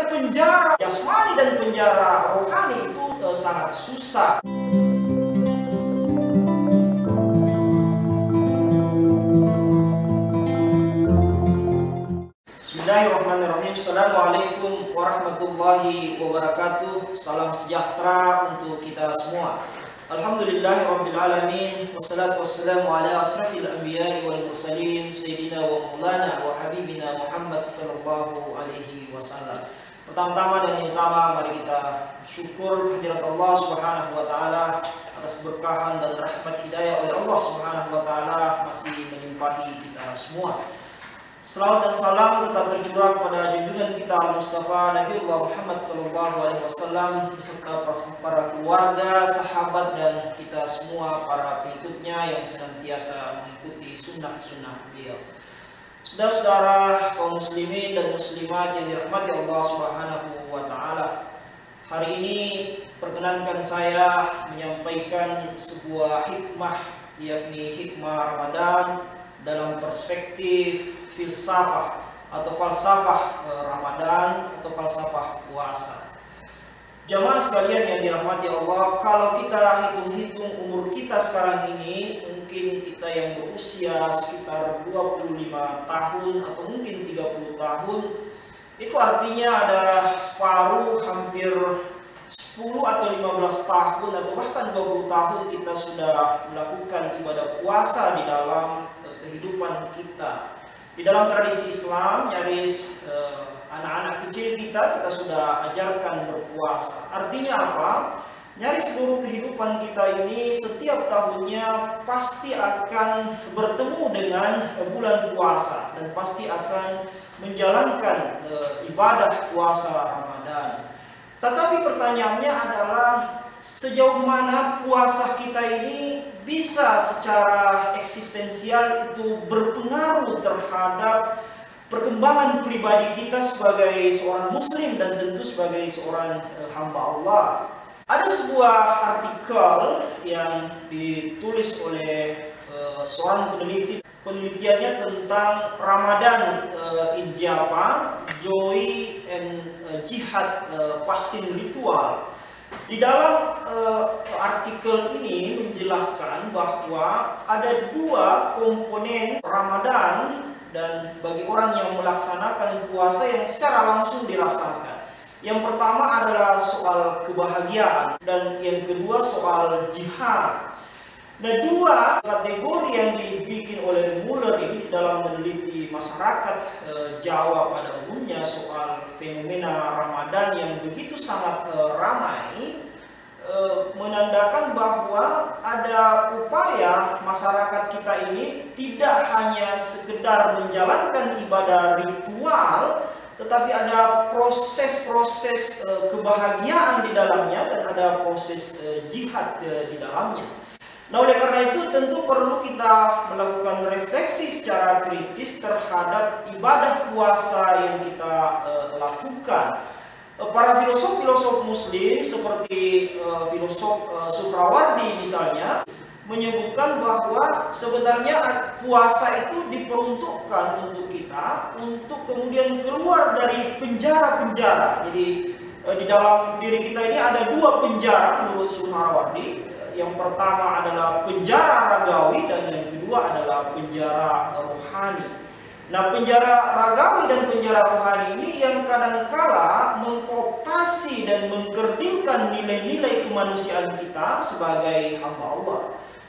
Kemudian penjara jasmani dan penjara rohani itu sangat susah. Bismillahirrahmanirrahim. Assalamualaikum warahmatullahi wabarakatuh. Salam sejahtera untuk kita semua. Alhamdulillahirrabbilalamin. Wassalatu wassalamu ala asrafil anbiya'i wal mursalin Sayyidina wa maulana wa habibina Muhammad sallallahu alaihi wasallam. Pertama-tama dan yang utama, mari kita syukur hadirat Allah subhanahu wa ta'ala atas keberkahan dan rahmat hidayah oleh Allah subhanahu wa ta'ala masih melimpahi kita semua. Salawat dan salam tetap tercurah pada junjungan kita Al-Mustafa Nabiullah Muhammad sallallahu alaihi wasallam beserta para keluarga, sahabat dan kita semua para pengikutnya yang senantiasa mengikuti sunnah-sunnah beliau. Saudara-saudara kaum muslimin dan muslimat yang dirahmati Allah Subhanahu wa taala. Hari ini perkenankan saya menyampaikan sebuah hikmah, yakni hikmah Ramadan dalam perspektif filsafah atau falsafah Ramadan atau falsafah puasa. Jamaah sekalian yang dirahmati Allah, kalau kita hitung-hitung umur kita sekarang ini, mungkin kita yang berusia sekitar 25 tahun atau mungkin 30 tahun, itu artinya ada separuh, hampir 10 atau 15 tahun atau bahkan 20 tahun kita sudah melakukan ibadah puasa di dalam kehidupan kita. Di dalam tradisi Islam, nyaris anak-anak kecil kita sudah ajarkan berpuasa. Artinya apa? Nyaris seluruh kehidupan kita ini setiap tahunnya pasti akan bertemu dengan bulan puasa dan pasti akan menjalankan ibadah puasa Ramadan. Tetapi pertanyaannya adalah sejauh mana puasa kita ini bisa secara eksistensial itu berpengaruh terhadap perkembangan pribadi kita sebagai seorang muslim dan tentu sebagai seorang hamba Allah. Ada sebuah artikel yang ditulis oleh seorang peneliti, penelitiannya tentang Ramadan in Java, Joy and Jihad Fasting Ritual. Di dalam artikel ini menjelaskan bahwa ada dua komponen Ramadan dan bagi orang yang melaksanakan puasa yang secara langsung dirasakan. Yang pertama adalah soal kebahagiaan dan yang kedua soal jihad. Nah, dua kategori yang dibikin oleh Muller ini dalam meneliti masyarakat Jawa pada umumnya soal fenomena Ramadan yang begitu sangat ramai, menandakan bahwa ada upaya masyarakat kita ini tidak hanya sekedar menjalankan ibadah ritual, tetapi ada proses-proses kebahagiaan di dalamnya dan ada proses jihad di dalamnya. Nah, oleh karena itu tentu perlu kita melakukan refleksi secara kritis terhadap ibadah puasa yang kita lakukan. Para filosof-filosof muslim seperti filosof Suhrawardi misalnya menyebutkan bahwa sebenarnya puasa itu diperuntukkan untuk kita untuk kemudian keluar dari penjara-penjara. Jadi di dalam diri kita ini ada dua penjara menurut Suhrawardi. Yang pertama adalah penjara ragawi dan yang kedua adalah penjara rohani. Nah, penjara ragawi dan penjara rohani ini yang kadangkala mengkooptasi dan mengkerdilkan nilai-nilai kemanusiaan kita sebagai hamba Allah.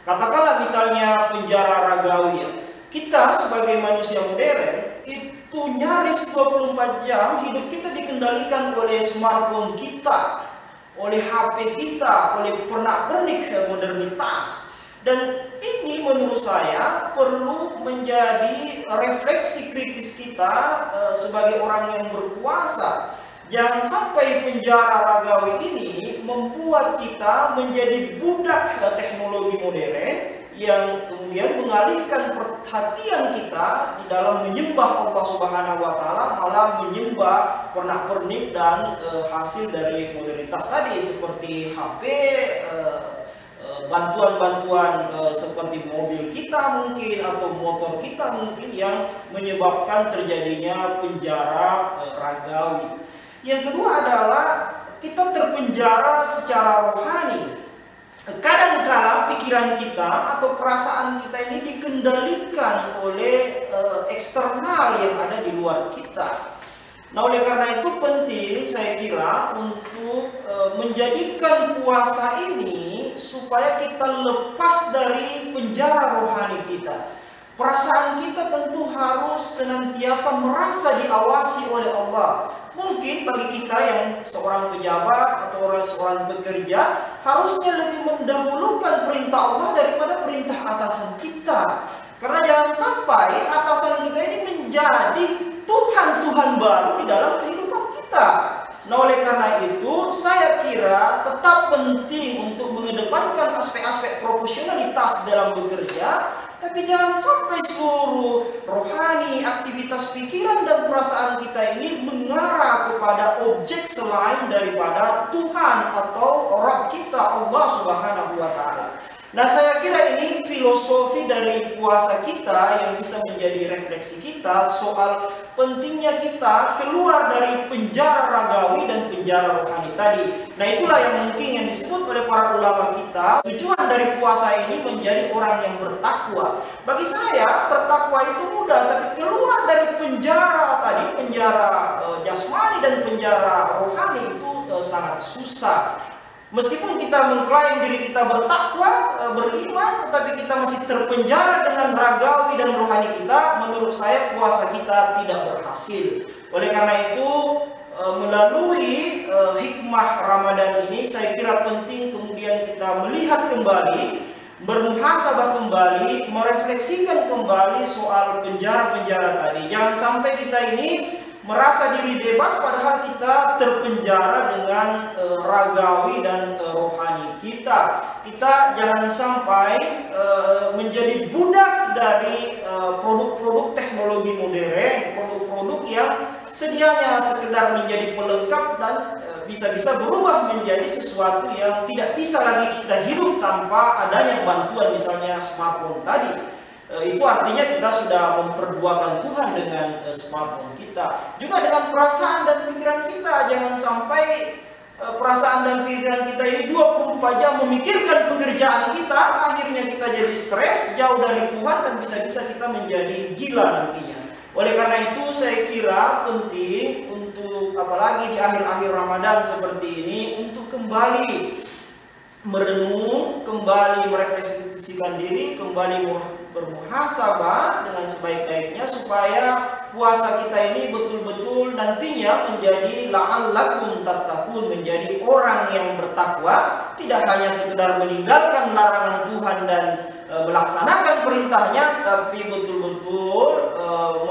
Katakanlah misalnya penjara ragawi, kita sebagai manusia modern itu nyaris 24 jam hidup kita dikendalikan oleh smartphone kita, oleh HP kita, oleh pernak-pernik modernitas. Dan ini menurut saya perlu menjadi refleksi kritis kita sebagai orang yang berpuasa. Jangan sampai penjara ragawi ini membuat kita menjadi budak teknologi modern yang kemudian mengalihkan perhatian kita di dalam menyembah Allah Subhanahu wa taala, malah menyembah pernak-pernik dan hasil dari modernitas tadi seperti HP, bantuan-bantuan seperti mobil kita mungkin atau motor kita mungkin yang menyebabkan terjadinya penjara ragawi. Yang kedua adalah kita terpenjara secara rohani. Kadangkala pikiran kita atau perasaan kita ini dikendalikan oleh eksternal yang ada di luar kita. Nah, oleh karena itu penting saya kira untuk menjadikan puasa ini supaya kita lepas dari penjara rohani kita. Perasaan kita tentu harus senantiasa merasa diawasi oleh Allah. Mungkin bagi kita yang seorang pejabat atau seorang pekerja, harusnya lebih mendahulukan perintah Allah daripada perintah atasan kita. Karena jangan sampai atasan kita ini menjadi Tuhan-Tuhan baru di dalam kehidupan kita. Nah, oleh karena itu saya kira tetap penting untuk mengedepankan aspek-aspek profesionalitas dalam bekerja, tapi jangan sampai seluruh rohani, aktivitas pikiran dan perasaan kita ini mengarah kepada objek selain daripada Tuhan atau Rabb kita, Allah Subhanahu wa Ta'ala. Nah, saya kira ini filosofi dari puasa kita yang bisa menjadi refleksi kita soal pentingnya kita keluar dari penjara ragawi dan penjara rohani tadi. Nah, itulah yang mungkin yang disebut oleh para ulama kita, tujuan dari puasa ini menjadi orang yang bertakwa. Bagi saya, bertakwa itu mudah, tapi keluar dari penjara tadi, penjara jasmani dan penjara rohani itu sangat susah. Meskipun kita mengklaim diri kita bertakwa, beriman, tetapi kita masih terpenjara dengan ragawi dan rohani kita, menurut saya puasa kita tidak berhasil. Oleh karena itu, melalui hikmah Ramadan ini, saya kira penting kemudian kita melihat kembali, bermuhasabah kembali, merefleksikan kembali soal penjara-penjara tadi. Jangan sampai kita ini merasa diri bebas padahal kita terpenjara dengan ragawi dan rohani kita. Kita jangan sampai menjadi budak dari produk-produk teknologi modern, produk-produk yang sedianya sekedar menjadi pelengkap dan bisa-bisa berubah menjadi sesuatu yang tidak bisa lagi kita hidup tanpa adanya bantuan, misalnya smartphone tadi. Itu artinya kita sudah memperduakan Tuhan dengan smartphone kita. Juga dengan perasaan dan pikiran kita. Jangan sampai perasaan dan pikiran kita ini 24 jam memikirkan pekerjaan kita. Akhirnya kita jadi stres, jauh dari Tuhan, dan bisa-bisa kita menjadi gila nantinya. Oleh karena itu saya kira penting untuk, apalagi di akhir-akhir Ramadan seperti ini, untuk kembali merenung, kembali merefleksikan diri, kembali bermuhasabah dengan sebaik-baiknya supaya puasa kita ini betul-betul nantinya menjadi la'allakum tattaqun, menjadi orang yang bertakwa, tidak hanya sekedar meninggalkan larangan Tuhan dan melaksanakan perintahnya, tapi betul-betul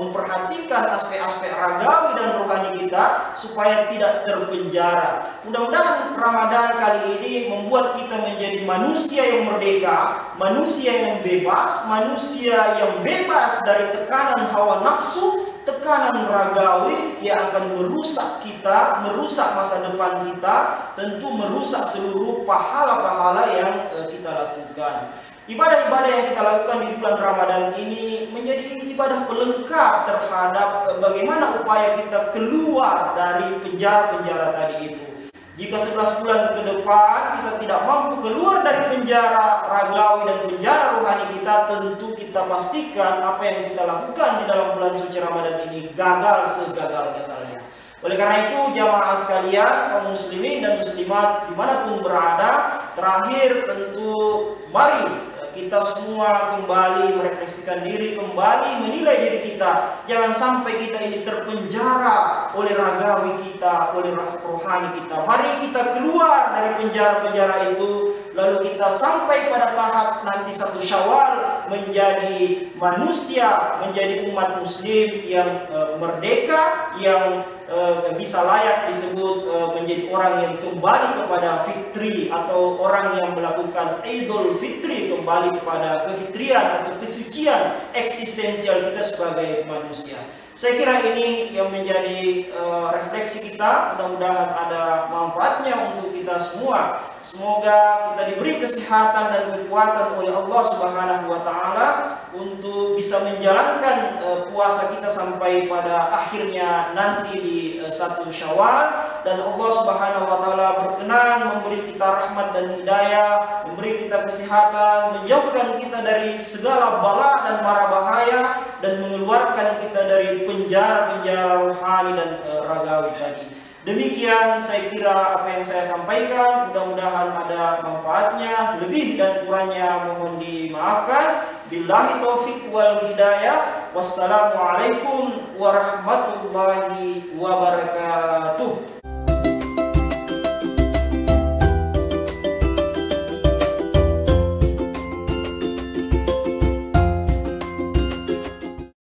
memperhatikan aspek-aspek ragawi dan rohani kita supaya tidak terpenjara. Mudah-mudahan Ramadan kali ini membuat kita menjadi manusia yang merdeka, manusia yang bebas, manusia yang bebas dari tekanan hawa nafsu, tekanan ragawi yang akan merusak kita, merusak masa depan kita, tentu merusak seluruh pahala-pahala yang kita lakukan. Ibadah-ibadah yang kita lakukan di bulan Ramadan ini menjadi ibadah pelengkap terhadap bagaimana upaya kita keluar dari penjara-penjara tadi itu. Jika 11 bulan ke depan kita tidak mampu keluar dari penjara ragawi dan penjara rohani kita, tentu kita pastikan apa yang kita lakukan di dalam bulan suci Ramadan ini gagal segagal-gagalnya. Oleh karena itu, jamaah sekalian, kaum muslimin dan muslimat dimanapun berada, terakhir tentu mari kita semua kembali merefleksikan diri, kembali menilai diri kita. Jangan sampai kita ini terpenjara oleh ragawi kita, oleh rohani kita. Mari kita keluar dari penjara-penjara itu, lalu kita sampai pada tahap nanti 1 Syawal menjadi manusia, menjadi umat muslim yang merdeka, yang bisa layak disebut menjadi orang yang kembali kepada fitri, atau orang yang melakukan Idul Fitri, kembali kepada kefitrian atau kesucian eksistensial kita sebagai manusia. Saya kira ini yang menjadi refleksi kita. Mudah-mudahan ada manfaatnya untuk kita semua. Semoga kita diberi kesehatan dan kekuatan oleh Allah Subhanahu wa Ta'ala untuk bisa menjalankan puasa kita sampai pada akhirnya nanti di 1 Syawal, dan Allah Subhanahu wa taala berkenan memberi kita rahmat dan hidayah, memberi kita kesehatan, menjauhkan kita dari segala bala dan mara bahaya, dan mengeluarkan kita dari penjara-penjara rohani dan ragawi tadi. Demikian saya kira apa yang saya sampaikan, mudah-mudahan ada manfaatnya, lebih dan kurangnya mohon dimaafkan. Billahi taufik wal hidayah. Wassalamualaikum warahmatullahi wabarakatuh.